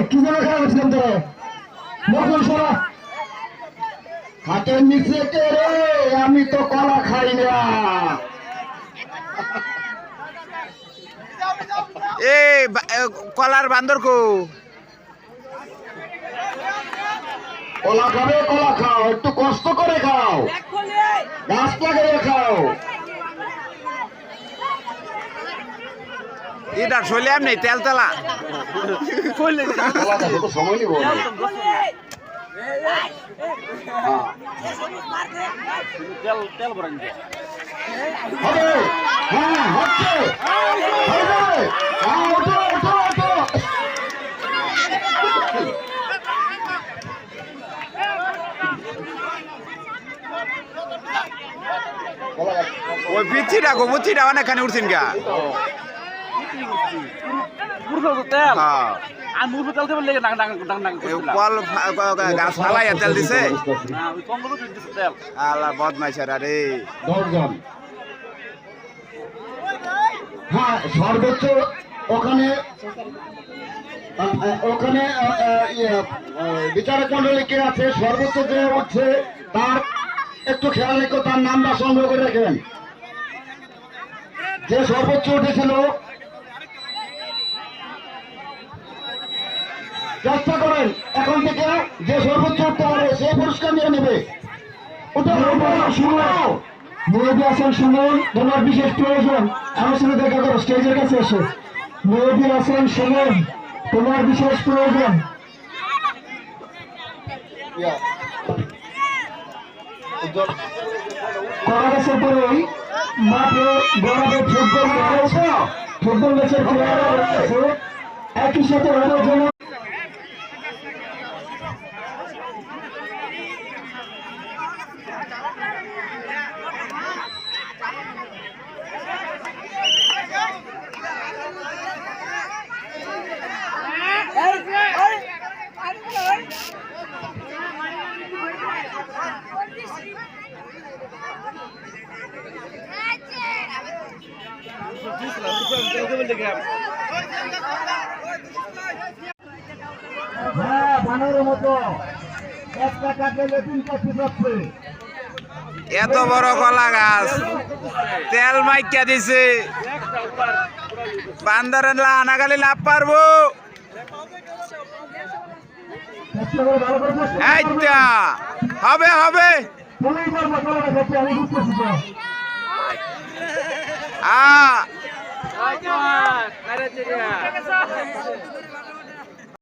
কি যেন খেলা করছিলাম তোরা মকুল সরা হাতের নিচে কে রে আমি তো কলা খাই না এই কলার বান্দর কো কলা খাবে কলা খাও একটু কষ্ট করে খাও গাছ লাগিয়ে খাও এটা শৈলে এমনি তেল তেলা সময় নিব হবে হ্যাঁ হচ্ছে ওই পিচ্ছিটা গো মুচ্ছিটা অনেকখানি উঠছেন গা গাছ ফালাইয়া তেল দিছে আল্লাহ বদমাইশের আরে হ্যাঁ সর্বোচ্চ ওখানে ওখানে বিচারক মন্ডলী কে আছে সর্বোচ্চ যে উঠছে তার একটু খেয়াল রেখে তার নামটা সংগ্রহ করে রাখবেন যে সর্বোচ্চ উঠেছিল চেষ্টা করেন এখন থেকে যে সর্বোচ্চ উঠতে পারে সেই পুরস্কার নিয়ে নেবে মেহেদী হাসান সুমন তোমার বিশেষ প্রয়োজন আমার সাথে দেখা করো স্টেজের কাছে এসো মেহেদী হাসান সুমন তোমার বিশেষ প্রয়োজন করা গেছে পরেই মাঠে গড়াবে ফুটবল ম্যাচের প্লেয়ার আছে একই সাথে ওদের জন্য হ্যাঁ বানরের মতো একটা কাটলে তিন কাটতে যাচ্ছে এত বড় কলা গাছ তেল মাইকা দিছে বান্দরের আনাগালি লাভ পারবো এইটা হবে হবে আ